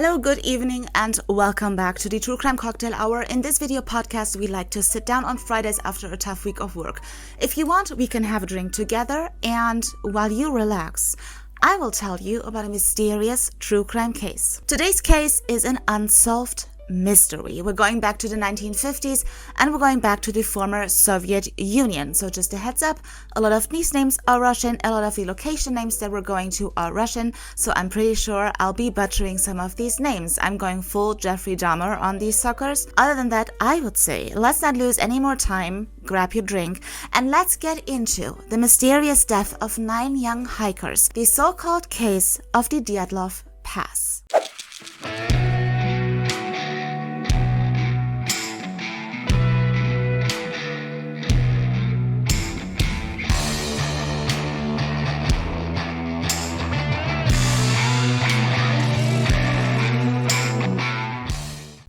Hello, good evening, and welcome back to the True Crime Cocktail Hour. In this video podcast, we like to sit down on Fridays after a tough week of work. If you want, we can have a drink together, and while you relax, I will tell you about a mysterious true crime case. Today's case is an unsolved mystery. We're going back to the 1950s and we're going back to the former Soviet Union. So just a heads up, a lot of these names are Russian, a lot of the location names that we're going to are Russian, so I'm pretty sure I'll be butchering some of these names. I'm going full Jeffrey Dahmer on these suckers. Other than that, I would say let's not lose any more time, grab your drink, and let's get into the mysterious death of 9 young hikers, the so-called case of the Dyatlov Pass.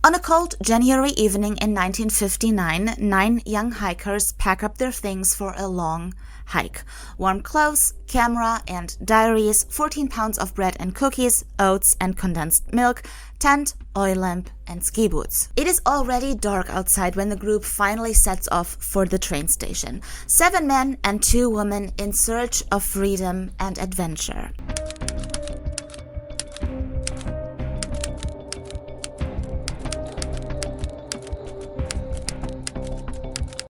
On a cold January evening in 1959, 9 young hikers pack up their things for a long hike. Warm clothes, camera and diaries, 14 pounds of bread and cookies, oats and condensed milk, tent, oil lamp and ski boots. It is already dark outside when the group finally sets off for the train station. 7 men and 2 women in search of freedom and adventure.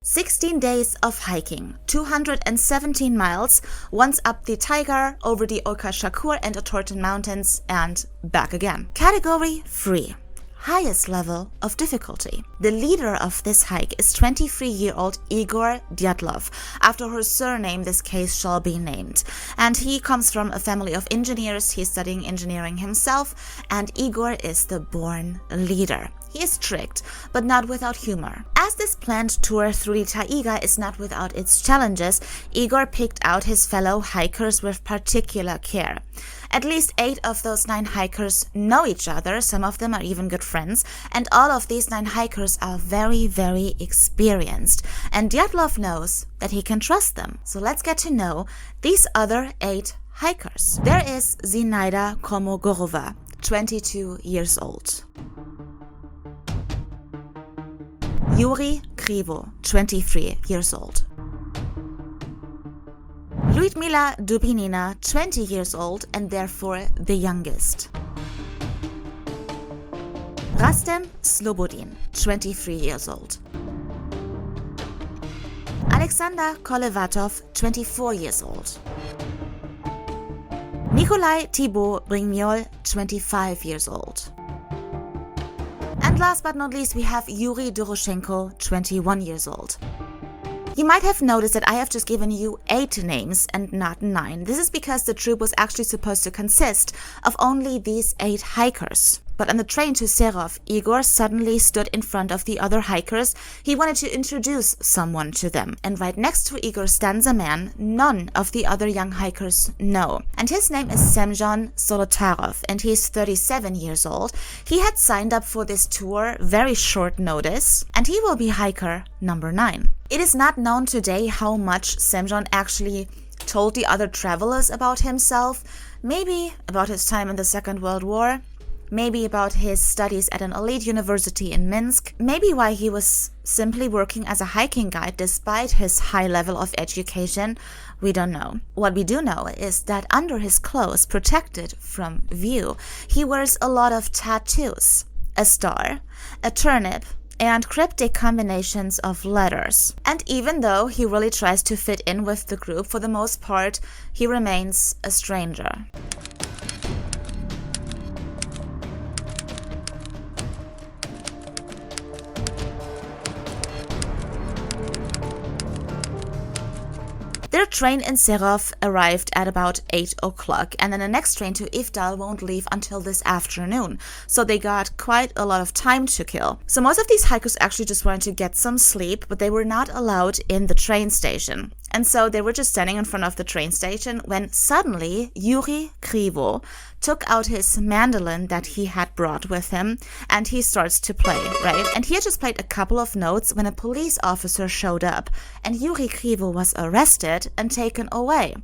16 days of hiking, 217 miles, once up the Taigar, over the Oka Shakur and Otorten mountains, and back again. Category 3. Highest level of difficulty. The leader of this hike is 23-year-old Igor Dyatlov. After her surname, this case shall be named. And he comes from a family of engineers. He's studying engineering himself, and Igor is the born leader. He is strict, but not without humor. As this planned tour through the taiga is not without its challenges, Igor picked out his fellow hikers with particular care. At least 8 of those 9 hikers know each other, some of them are even good friends, and all of these 9 hikers are very, very experienced. And Dyatlov knows that he can trust them. So let's get to know these other 8 hikers. There is Zinaida Kolmogorova, 22 years old. Yuri Krivo, 23 years old. Lyudmila Dubinina, 20 years old and therefore the youngest. Rastem Slobodin, 23 years old. Alexander Kolevatov, 24 years old. Nikolai Thibaut Brigniol, 25 years old. And last but not least, we have Yuri Doroshenko, 21 years old. You might have noticed that I have just given you 8 names and not 9. This is because the troop was actually supposed to consist of only these 8 hikers. But on the train to Serov, Igor suddenly stood in front of the other hikers. He wanted to introduce someone to them. And right next to Igor stands a man none of the other young hikers know. And his name is Semyon Solotarov, and he's 37 years old. He had signed up for this tour very short notice, and he will be hiker number 9. It is not known today how much Semyon actually told the other travelers about himself. Maybe about his time in the Second World War. Maybe about his studies at an elite university in Minsk. Maybe why he was simply working as a hiking guide despite his high level of education. We don't know. What we do know is that under his clothes, protected from view, he wears a lot of tattoos. A star, a turnip, and cryptic combinations of letters. And even though he really tries to fit in with the group, for the most part, he remains a stranger. Their train in Serov arrived at about 8 o'clock, and then the next train to Ivdal won't leave until this afternoon, so they got quite a lot of time to kill. So most of these hikers actually just wanted to get some sleep, but they were not allowed in the train station. And so they were just standing in front of the train station when suddenly Yuri Krivo took out his mandolin that he had brought with him and he starts to play, right? And he had just played a couple of notes when a police officer showed up and Yuri Krivo was arrested and taken away.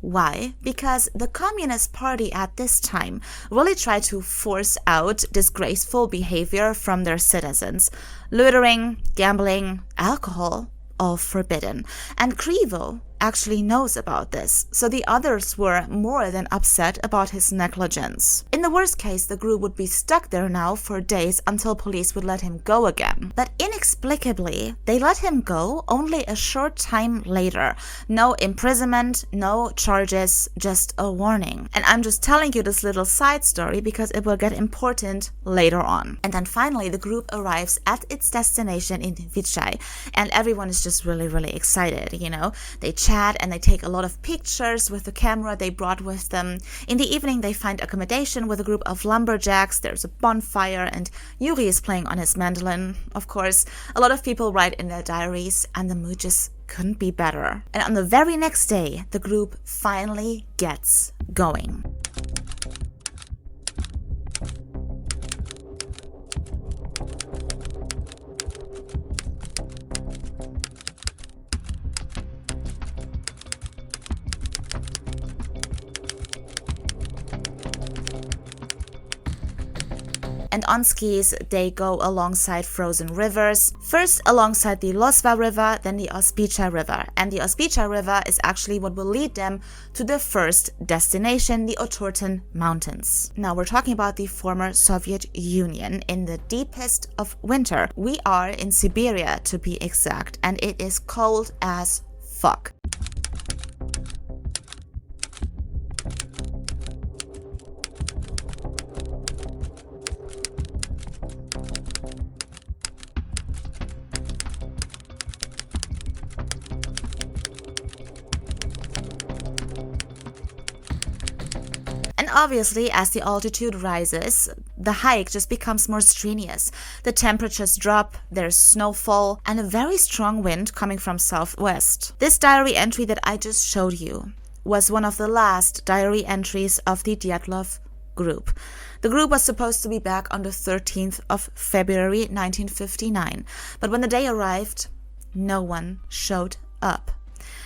Why? Because the Communist Party at this time really tried to force out disgraceful behavior from their citizens. Loitering, gambling, alcohol, all forbidden. And Krivo actually knows about this, so the others were more than upset about his negligence. In the worst case, the group would be stuck there now for days until police would let him go again. But inexplicably, they let him go only a short time later. No imprisonment, no charges, just a warning. And I'm just telling you this little side story because it will get important later on. And then finally, the group arrives at its destination in Vichai, and everyone is just really excited, you know. They chat and they take a lot of pictures with the camera they brought with them. In the evening, they find accommodation with a group of lumberjacks. There's a bonfire and Eery is playing on his mandolin, of course. A lot of people write in their diaries and the mood just couldn't be better. And on the very next day, the group finally gets going. And on skis, they go alongside frozen rivers. First alongside the Losva River, then the Ospicha River. And the Ospicha River is actually what will lead them to their first destination, the Otorten Mountains. Now we're talking about the former Soviet Union in the deepest of winter. We are in Siberia, to be exact, and it is cold as fuck. Obviously, as the altitude rises, the hike just becomes more strenuous. The temperatures drop, there's snowfall, and a very strong wind coming from southwest. This diary entry that I just showed you was one of the last diary entries of the Djatlow-Group. The group was supposed to be back on the 13th of February 1959, but when the day arrived, no one showed up.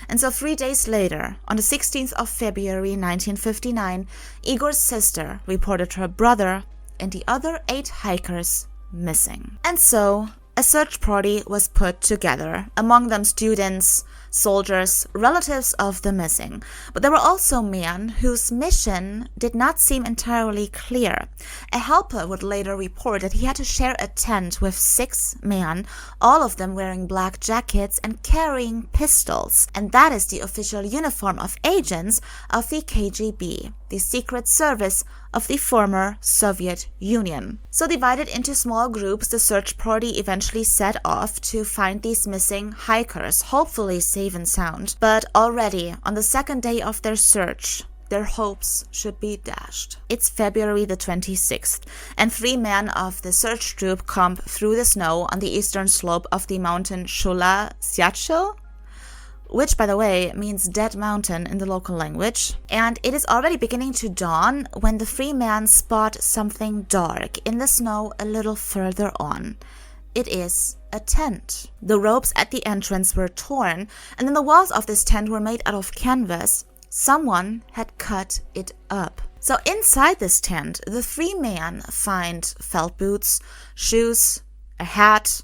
And so 3 days later, on the 16th of February 1959, Igor's sister reported her brother and the other 8 hikers missing. And so a search party was put together, among them students, soldiers, relatives of the missing. But there were also men whose mission did not seem entirely clear. A helper would later report that he had to share a tent with 6 men, all of them wearing black jackets and carrying pistols. And that is the official uniform of agents of the KGB, the secret service of the former Soviet Union. So divided into small groups, the search party eventually set off to find these missing hikers, hopefully safe and sound. But already on the second day of their search, their hopes should be dashed. It's February the 26th, and 3 men of the search group camp through the snow on the eastern slope of the mountain Shula Siacho, which, by the way, means dead mountain in the local language. And it is already beginning to dawn when the 3 men spot something dark in the snow a little further on. It is a tent. The ropes at the entrance were torn, and then the walls of this tent were made out of canvas. Someone had cut it up. So inside this tent, the 3 men find felt boots, shoes, a hat,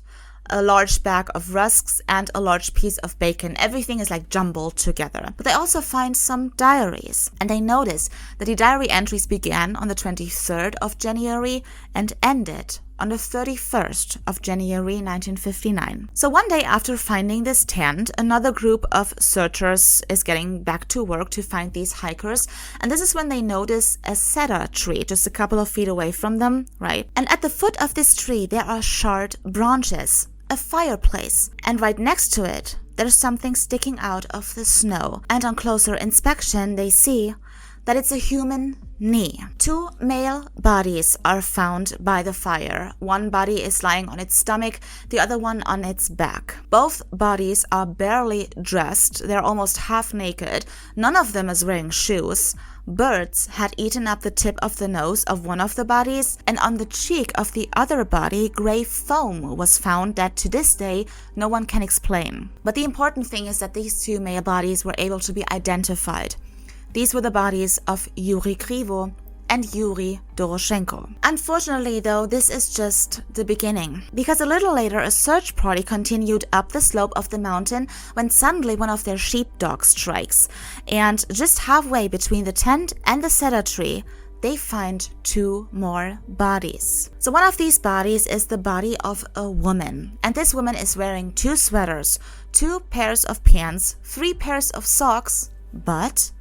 a large bag of rusks, and a large piece of bacon. Everything is like jumbled together. But they also find some diaries, and they notice that the diary entries began on the 23rd of January and ended on the 31st of January 1959. So one day after finding this tent, another group of searchers is getting back to work to find these hikers, and this is when they notice a cedar tree just a couple of feet away from them, right? And at the foot of this tree there are charred branches, a fireplace, and right next to it there's something sticking out of the snow. And on closer inspection they see that it's a human knee. 2 male bodies are found by the fire. One body is lying on its stomach, the other one on its back. Both bodies are barely dressed, they're almost half naked. None of them is wearing shoes. Birds had eaten up the tip of the nose of one of the bodies, and on the cheek of the other body, gray foam was found that to this day no one can explain. But the important thing is that these 2 male bodies were able to be identified. These were the bodies of Eery Krivo and Eery Doroshenko. Unfortunately, though, this is just the beginning, because a little later a search party continued up the slope of the mountain when suddenly one of their sheepdogs strikes, and just halfway between the tent and the cedar tree, they find 2 more bodies. So one of these bodies is the body of a woman, and this woman is wearing 2 sweaters, 2 pairs of pants, 3 pairs of socks, but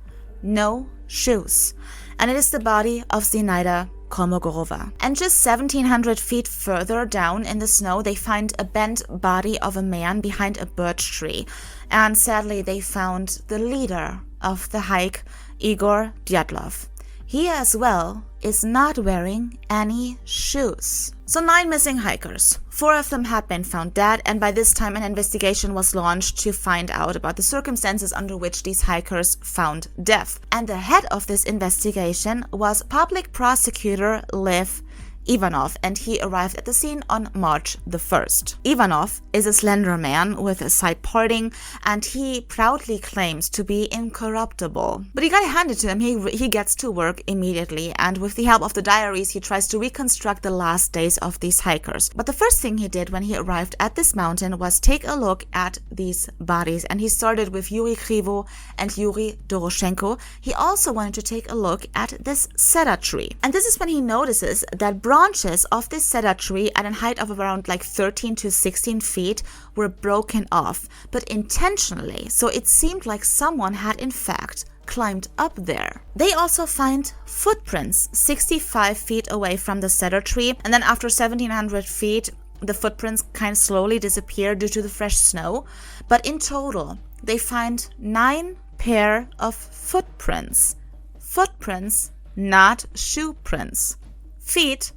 no shoes. And it is the body of Zinaida Kolmogorova. And just 1,700 feet further down in the snow, they find a bent body of a man behind a birch tree. And sadly, they found the leader of the hike, Igor Djatlov. He as well is not wearing any shoes. So 9 missing hikers. 4 of them had been found dead, and by this time an investigation was launched to find out about the circumstances under which these hikers found death. And the head of this investigation was public prosecutor Lev Ivanov, and he arrived at the scene on March the 1st. Ivanov is a slender man with a side parting, and he proudly claims to be incorruptible. But you gotta hand it to him, he gets to work immediately, and with the help of the diaries, he tries to reconstruct the last days of these hikers. But the first thing he did when he arrived at this mountain was take a look at these bodies, and he started with Eery Krivo and Eery Doroshenko. He also wanted to take a look at this cedar tree, and this is when he notices that branches of this cedar tree at a height of around 13 to 16 feet were broken off, but intentionally, so it seemed like someone had in fact climbed up there. They also find footprints 65 feet away from the cedar tree, and then after 1,700 feet, the footprints kind of slowly disappear due to the fresh snow, but in total, they find 9 pair of footprints. Footprints, not shoe prints. Feet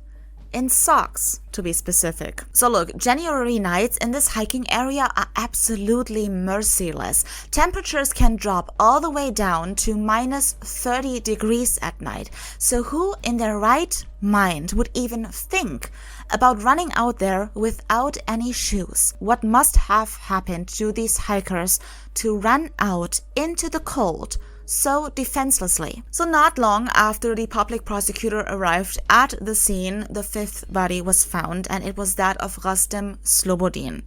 in socks, to be specific. So look, January nights in this hiking area are absolutely merciless. Temperatures can drop all the way down to minus 30 degrees at night. So who in their right mind would even think about running out there without any shoes? What must have happened to these hikers to run out into the cold so defenselessly? So not long after the public prosecutor arrived at the scene, the 5th body was found, and it was that of Rustem Slobodin.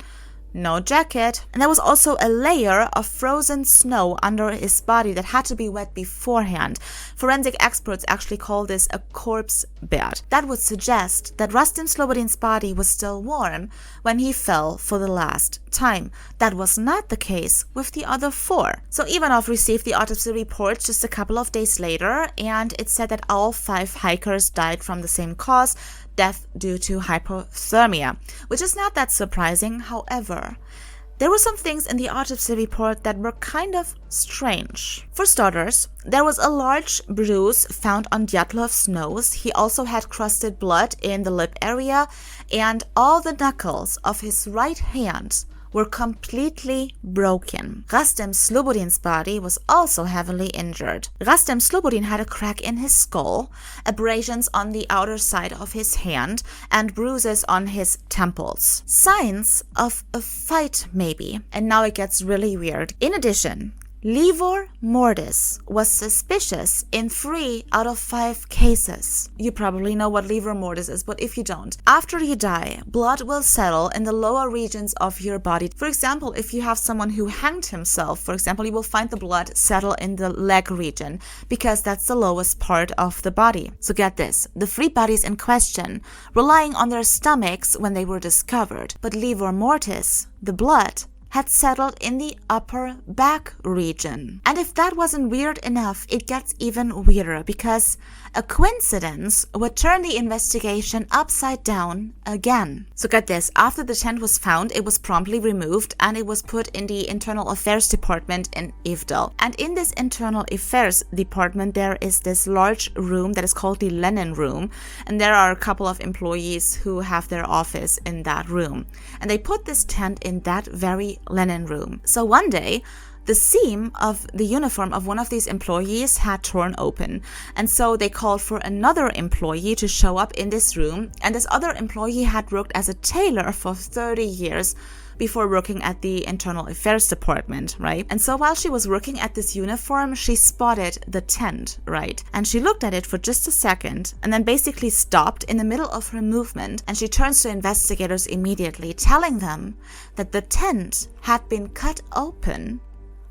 No jacket, and there was also a layer of frozen snow under his body that had to be wet beforehand. Forensic experts actually call this a corpse bed. That would suggest that Rustem Slobodin's body was still warm when he fell for the last time. That was not the case with the other 4. So Ivanov received the autopsy report just a couple of days later, and it said that all 5 hikers died from the same cause, death due to hypothermia, which is not that surprising. However, there were some things in the autopsy report that were kind of strange. For starters, there was a large bruise found on Djatlov's nose. He also had crusted blood in the lip area, and all the knuckles of his right hand were completely broken. Rustem Slobodin's body was also heavily injured. Rustem Slobodin had a crack in his skull, abrasions on the outer side of his hand, and bruises on his temples. Signs of a fight, maybe. And now it gets really weird. In addition, livor mortis was suspicious in 3 out of 5 cases. You probably know what livor mortis is, but if you don't, after you die, blood will settle in the lower regions of your body. For example, if you have someone who hanged himself, for example, you will find the blood settle in the leg region because that's the lowest part of the body. So get this, the 3 bodies in question were lying on their stomachs when they were discovered, but livor mortis, the blood, had settled in the upper back region. And if that wasn't weird enough, it gets even weirder, because a coincidence would turn the investigation upside down again. So get this, after the tent was found, it was promptly removed and it was put in the Internal Affairs Department in Ivdel. And in this Internal Affairs Department, there is this large room that is called the Lenin Room, and there are a couple of employees who have their office in that room. And they put this tent in that very Lenin Room. So one day, the seam of the uniform of one of these employees had torn open. And so they called for another employee to show up in this room. And this other employee had worked as a tailor for 30 years before working at the Internal Affairs Department, right? And so while she was working at this uniform, she spotted the tent, right? And she looked at it for just a second and then basically stopped in the middle of her movement, and she turns to investigators immediately, telling them that the tent had been cut open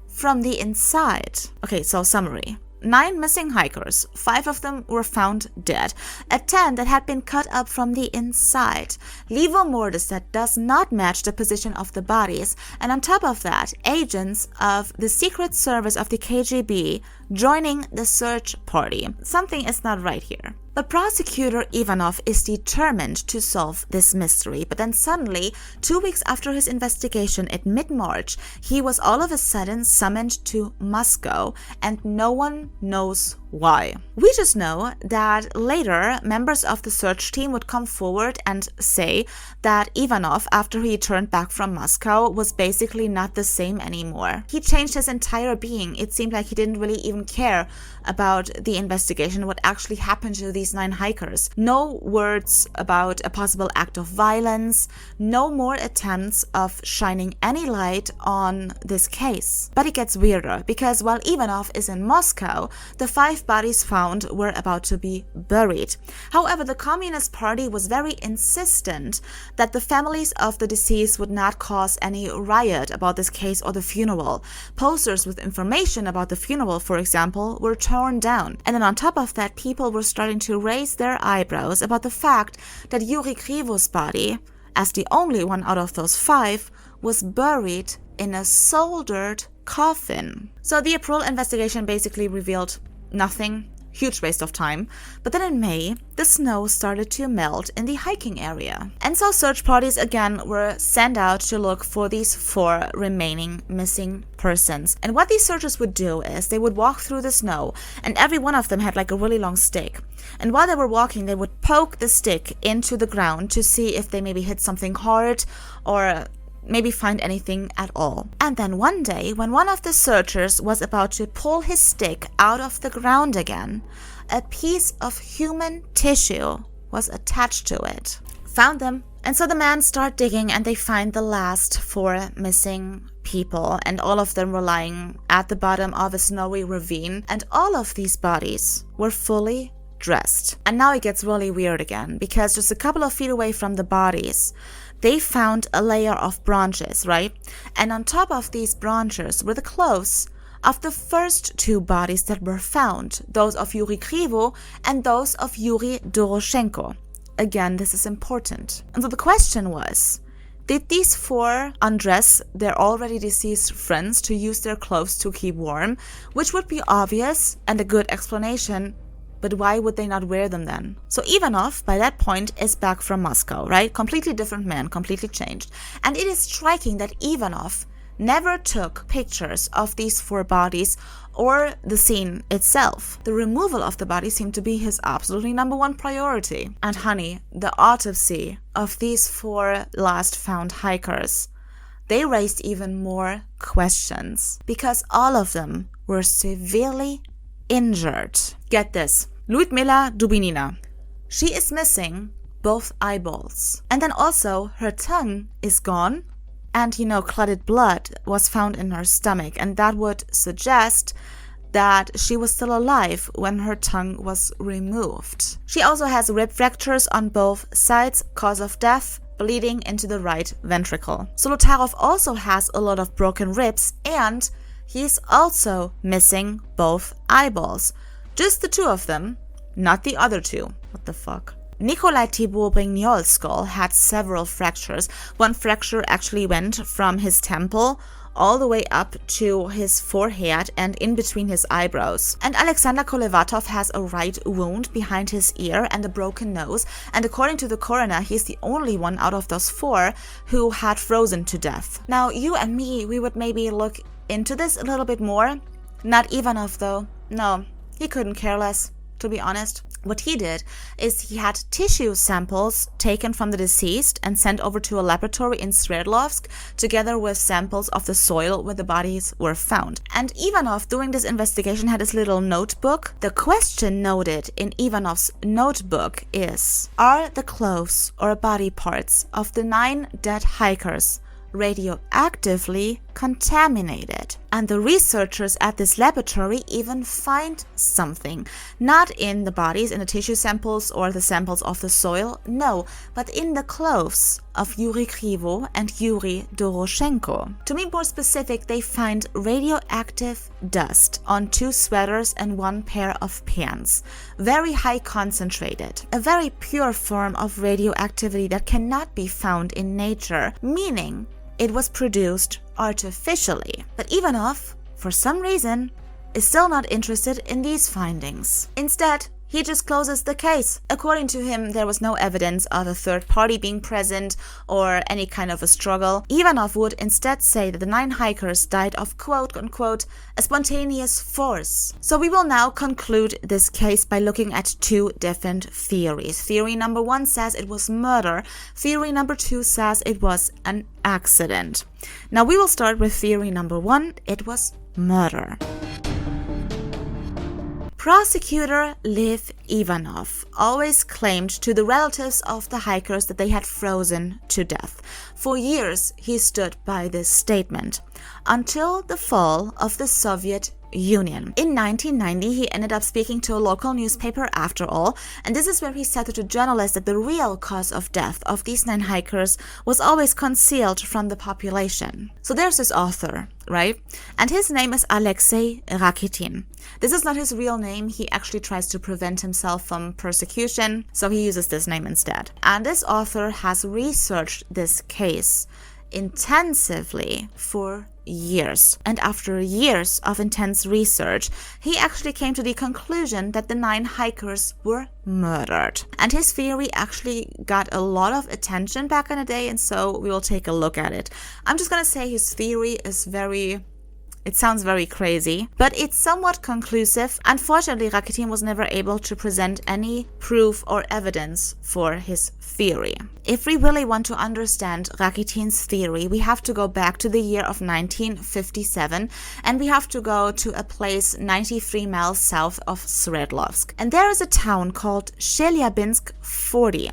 from the inside. Okay, so summary. 9 missing hikers, 5 of them were found dead. A tent that had been cut up from the inside. Livor mortis that does not match the position of the bodies. And on top of that, agents of the Secret Service of the KGB joining the search party. Something is not right here. But prosecutor Ivanov is determined to solve this mystery, but then suddenly, 2 weeks after his investigation in mid-March, he was all of a sudden summoned to Moscow, and no one knows why. We just know that later, members of the search team would come forward and say that Ivanov, after he turned back from Moscow, was basically not the same anymore. He changed his entire being. It seemed like he didn't really even care about the investigation, what actually happened to these 9 hikers. No words about a possible act of violence, no more attempts of shining any light on this case. But it gets weirder, because while Ivanov is in Moscow, the 5 bodies found were about to be buried. However, the Communist Party was very insistent that the families of the deceased would not cause any riot about this case or the funeral. Posters with information about the funeral, for example, were torn down. And then on top of that, people were starting to raise their eyebrows about the fact that Eery Krivo's body, as the only one out of those 5, was buried in a soldered coffin. So the April investigation basically revealed nothing. Huge waste of time. But then in May, the snow started to melt in the hiking area. And so search parties again were sent out to look for these 4 remaining missing persons. And what these searchers would do is they would walk through the snow, and every one of them had like a really long stick. And while they were walking, they would poke the stick into the ground to see if they maybe hit something hard or maybe find anything at all. And then one day, when one of the searchers was about to pull his stick out of the ground again, a piece of human tissue was attached to it. Found them. And so the men start digging, and they find the last 4 missing people, and all of them were lying at the bottom of a snowy ravine, and all of these bodies were fully dressed. And now it gets really weird again, because just a couple of feet away from the bodies, they found a layer of branches, right? And on top of these branches were the clothes of the first 2 bodies that were found, those of Eery Krivo and those of Yuri Doroshenko. Again, this is important. And so the question was, did these 4 undress their already deceased friends to use their clothes to keep warm? Which would be obvious and a good explanation. But why would they not wear them then? So Ivanov, by that point, is back from Moscow, right? Completely different man, completely changed. And it is striking that Ivanov never took pictures of these 4 bodies or the scene itself. The removal of the body seemed to be his absolutely #1 priority. And honey, the autopsy of these 4 last found hikers, they raised even more questions, because all of them were severely injured. Get this. Lyudmila Dubinina. She is missing both eyeballs. And then also her tongue is gone, and clotted blood was found in her stomach, and that would suggest that she was still alive when her tongue was removed. She also has rib fractures on both sides, cause of death, bleeding into the right ventricle. Solotarov also has a lot of broken ribs, and he's also missing both eyeballs. Just the 2 of them, not the other 2. What the fuck? Nikolai Thibault-Brignol's skull had several fractures. One fracture actually went from his temple all the way up to his forehead and in between his eyebrows. And Alexander Kolevatov has a right wound behind his ear and a broken nose. And according to the coroner, he's the only one out of those 4 who had frozen to death. Now, you and me, we would maybe look into this a little bit more. Not Ivanov, though. No, he couldn't care less, to be honest. What he did is he had tissue samples taken from the deceased and sent over to a laboratory in Sverdlovsk, together with samples of the soil where the bodies were found. And Ivanov, during this investigation, had his little notebook. The question noted in Ivanov's notebook is, are the clothes or body parts of the 9 dead hikers radioactively contaminated? And the researchers at this laboratory even find something, not in the bodies, in the tissue samples or the samples of the soil, no, but in the clothes of Eery Krivo and Yuri Doroshenko. To be more specific, they find radioactive dust on 2 sweaters and 1 pair of pants, very high concentrated, a very pure form of radioactivity that cannot be found in nature, meaning it was produced artificially. But Ivanov, for some reason, is still not interested in these findings. Instead, he just closes the case. According to him, there was no evidence of a third party being present or any kind of a struggle. Ivanov would instead say that the 9 hikers died of quote-unquote a spontaneous force. So we will now conclude this case by looking at 2 different theories. Theory number 1 says it was murder. Theory number 2 says it was an accident. Now we will start with theory number 1. It was murder. Prosecutor Lev Ivanov always claimed to the relatives of the hikers that they had frozen to death. For years, he stood by this statement, until the fall of the Soviet Union. In 1990, he ended up speaking to a local newspaper after all, and this is where he said to the journalist that the real cause of death of these 9 hikers was always concealed from the population. So there's this author, right? And his name is Alexei Rakitin. This is not his real name. He actually tries to prevent himself from persecution, so he uses this name instead. And this author has researched this case intensively for years. And after years of intense research, he actually came to the conclusion that the 9 hikers were murdered. And his theory actually got a lot of attention back in the day, and so we will take a look at it. I'm just gonna say his theory is it sounds very crazy, but it's somewhat conclusive. Unfortunately, Rakitin was never able to present any proof or evidence for his theory. If we really want to understand Rakitin's theory, we have to go back to the year of 1957, and we have to go to a place 93 miles south of Sverdlovsk. And there is a town called Chelyabinsk 40.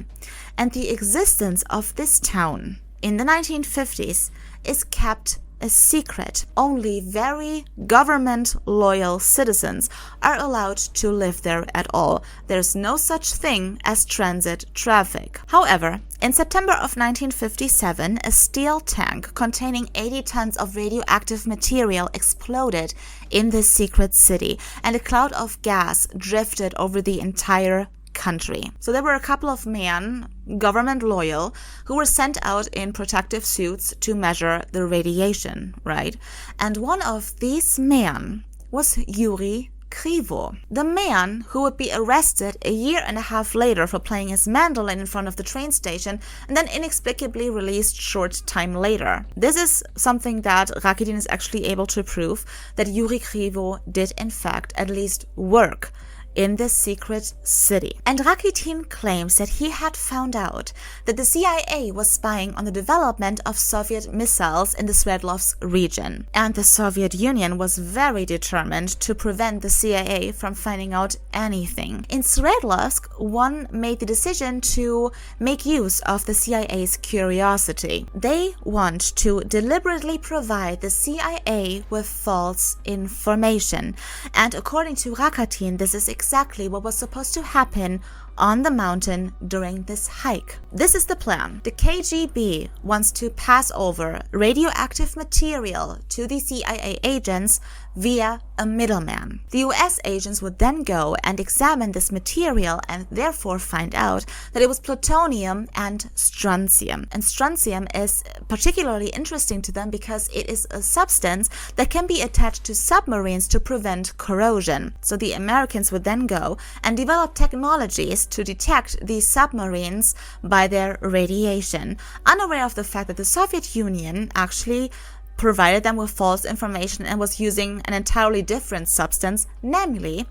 And the existence of this town in the 1950s is kept a secret. Only very government-loyal citizens are allowed to live there at all. There's no such thing as transit traffic. However, in September of 1957, a steel tank containing 80 tons of radioactive material exploded in this secret city, and a cloud of gas drifted over the entire country. So there were a couple of men, government loyal, who were sent out in protective suits to measure the radiation, right? And one of these men was Eery Krivo, the man who would be arrested a year and a half later for playing his mandolin in front of the train station and then inexplicably released short time later. This is something that Rakitin is actually able to prove, that Eery Krivo did in fact at least work in this secret city. And Rakitin claims that he had found out that the CIA was spying on the development of Soviet missiles in the Sverdlovsk region. And the Soviet Union was very determined to prevent the CIA from finding out anything. In Sverdlovsk, one made the decision to make use of the CIA's curiosity. They want to deliberately provide the CIA with false information. And according to Rakitin, this is exactly what was supposed to happen on the mountain during this hike. This is the plan. The KGB wants to pass over radioactive material to the CIA agents via a middleman. The US agents would then go and examine this material and therefore find out that it was plutonium and strontium. And strontium is particularly interesting to them because it is a substance that can be attached to submarines to prevent corrosion. So the Americans would then go and develop technologies to detect these submarines by their radiation, unaware of the fact that the Soviet Union actually provided them with false information and was using an entirely different substance, namely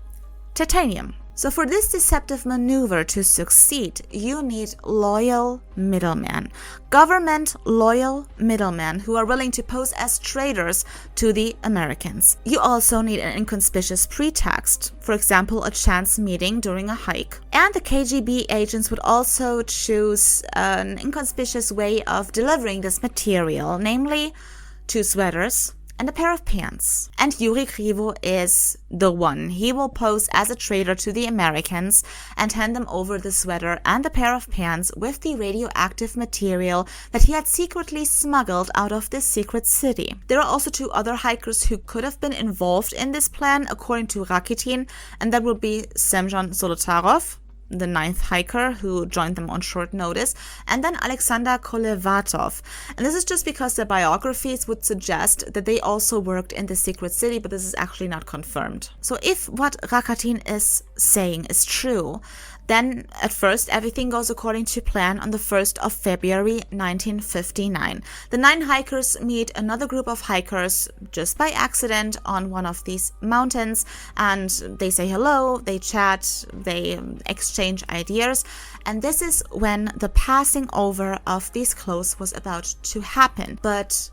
titanium. So for this deceptive maneuver to succeed, you need loyal middlemen, government loyal middlemen who are willing to pose as traitors to the Americans. You also need an inconspicuous pretext, for example, a chance meeting during a hike. And the KGB agents would also choose an inconspicuous way of delivering this material, namely 2 sweaters and a pair of pants. And Eery Krivo is the one. He will pose as a traitor to the Americans and hand them over the sweater and the pair of pants with the radioactive material that he had secretly smuggled out of this secret city. There are also 2 other hikers who could have been involved in this plan, according to Rakitin, and that would be Semyon Zolotarov, the 9th hiker who joined them on short notice, and then Alexander Kolevatov. And this is just because their biographies would suggest that they also worked in the secret city, but this is actually not confirmed. So if what Rakitin is saying is true, then at first everything goes according to plan on the 1st of February 1959. The 9 hikers meet another group of hikers just by accident on one of these mountains, and they say hello, they chat, they exchange ideas, and this is when the passing over of these clothes was about to happen. But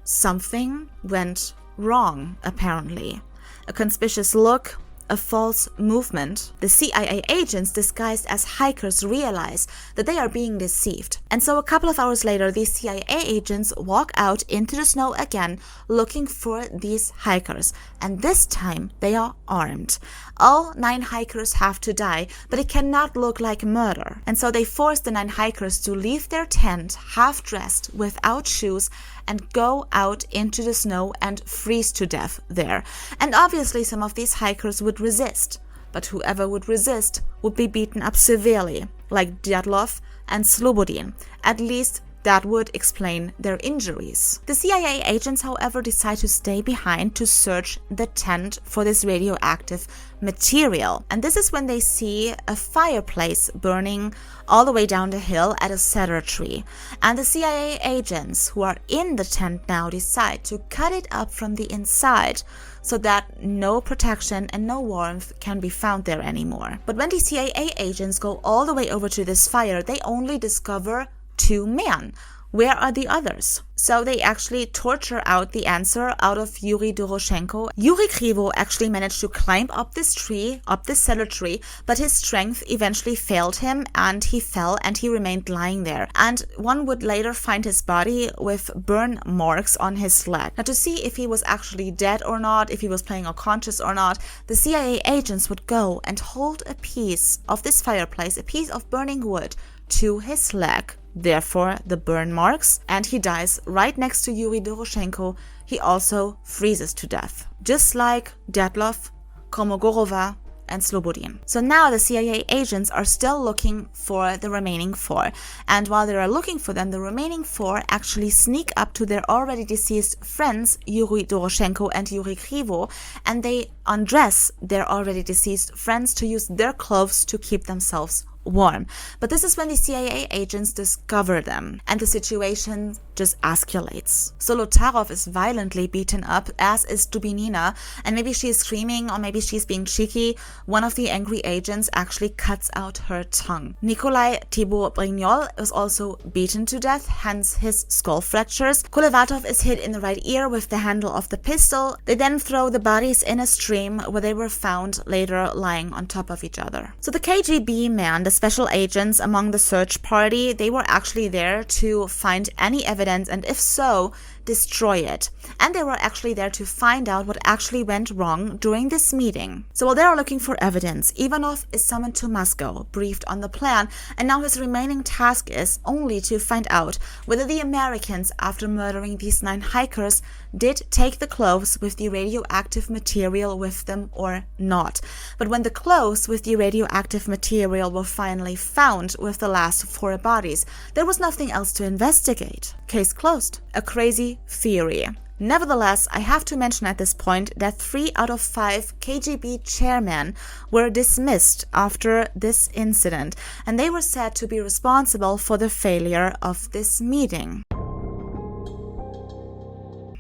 something went wrong, apparently. A conspicuous look, a false movement. The CIA agents disguised as hikers realize that they are being deceived. And so a couple of hours later, these CIA agents walk out into the snow again looking for these hikers. And this time they are armed. All 9 hikers have to die, but it cannot look like murder. And so they force the 9 hikers to leave their tent half-dressed without shoes and go out into the snow and freeze to death there. And obviously some of these hikers would resist, but whoever would resist would be beaten up severely, like Djatlov and Slobodin. At least that would explain their injuries. The CIA agents, however, decide to stay behind to search the tent for this radioactive material. And this is when they see a fireplace burning all the way down the hill at a cedar tree. And the CIA agents who are in the tent now decide to cut it up from the inside so that no protection and no warmth can be found there anymore. But when the CIA agents go all the way over to this fire, they only discover 2 men. Where are the others? So they actually torture out the answer out of Yuri Doroshenko. Eery Krivo actually managed to climb up this tree, up this cedar tree, but his strength eventually failed him and he fell and he remained lying there. And one would later find his body with burn marks on his leg. Now, to see if he was actually dead or not, if he was playing unconscious or not, the CIA agents would go and hold a piece of this fireplace, a piece of burning wood, to his leg. Therefore, the burn marks, and he dies right next to Yuri Doroshenko. He also freezes to death, just like Djatlov, Kolmogorova, and Slobodin. So now the CIA agents are still looking for the remaining 4, and while they are looking for them, the remaining 4 actually sneak up to their already deceased friends, Yuri Doroshenko and Eery Krivo, and they undress their already deceased friends to use their clothes to keep themselves warm. But this is when the CIA agents discover them, and the situation just escalates. Zolotarov is violently beaten up, as is Dubinina, and maybe she is screaming or maybe she's being cheeky. One of the angry agents actually cuts out her tongue. Nikolai Thibault-Brignol is also beaten to death, hence his skull fractures. Kolevatov is hit in the right ear with the handle of the pistol. They then throw the bodies in a stream where they were found later lying on top of each other. So the KGB man, the special agents among the search party, they were actually there to find any evidence, and if so, destroy it. And they were actually there to find out what actually went wrong during this meeting. So while they are looking for evidence, Ivanov is summoned to Moscow, briefed on the plan, and now his remaining task is only to find out whether the Americans, after murdering these 9 hikers, did take the clothes with the radioactive material with them or not. But when the clothes with the radioactive material were finally found with the last 4 bodies, there was nothing else to investigate. Case closed. A crazy theory. Nevertheless, I have to mention at this point that 3 out of 5 KGB chairmen were dismissed after this incident, and they were said to be responsible for the failure of this meeting.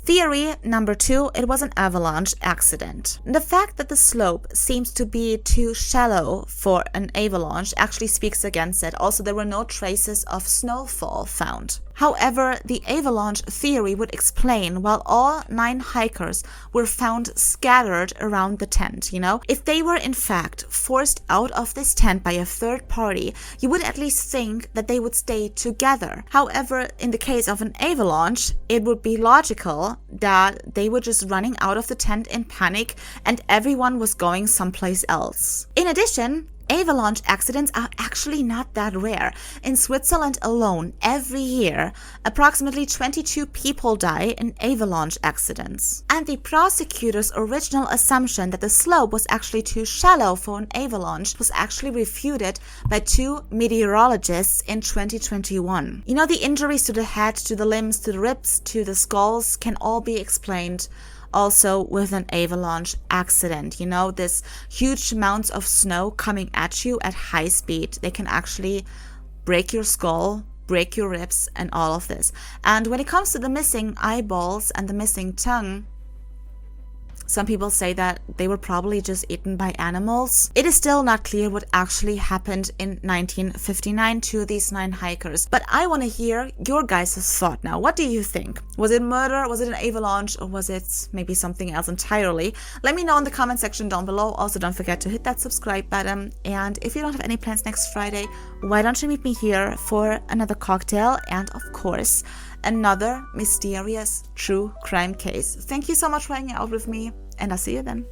Theory number 2, it was an avalanche accident. The fact that the slope seems to be too shallow for an avalanche actually speaks against it. Also, there were no traces of snowfall found. However, the avalanche theory would explain while all 9 hikers were found scattered around the tent, If they were in fact forced out of this tent by a third party, you would at least think that they would stay together. However, in the case of an avalanche, it would be logical that they were just running out of the tent in panic and everyone was going someplace else. In addition, avalanche accidents are actually not that rare. In Switzerland alone, every year, approximately 22 people die in avalanche accidents. And the prosecutor's original assumption that the slope was actually too shallow for an avalanche was actually refuted by 2 meteorologists in 2021. The injuries to the head, to the limbs, to the ribs, to the skulls can all be explained also with an avalanche accident. This huge amounts of snow coming at you at high speed, they can actually break your skull, break your ribs, and all of this. And when it comes to the missing eyeballs and the missing tongue, some people say that they were probably just eaten by animals. It is still not clear what actually happened in 1959 to these 9 hikers. But I want to hear your guys' thought now. What do you think? Was it murder? Was it an avalanche? Or was it maybe something else entirely? Let me know in the comment section down below. Also, don't forget to hit that subscribe button. And if you don't have any plans next Friday, why don't you meet me here for another cocktail and, of course, another mysterious true crime case. Thank you so much for hanging out with me, and I'll see you then.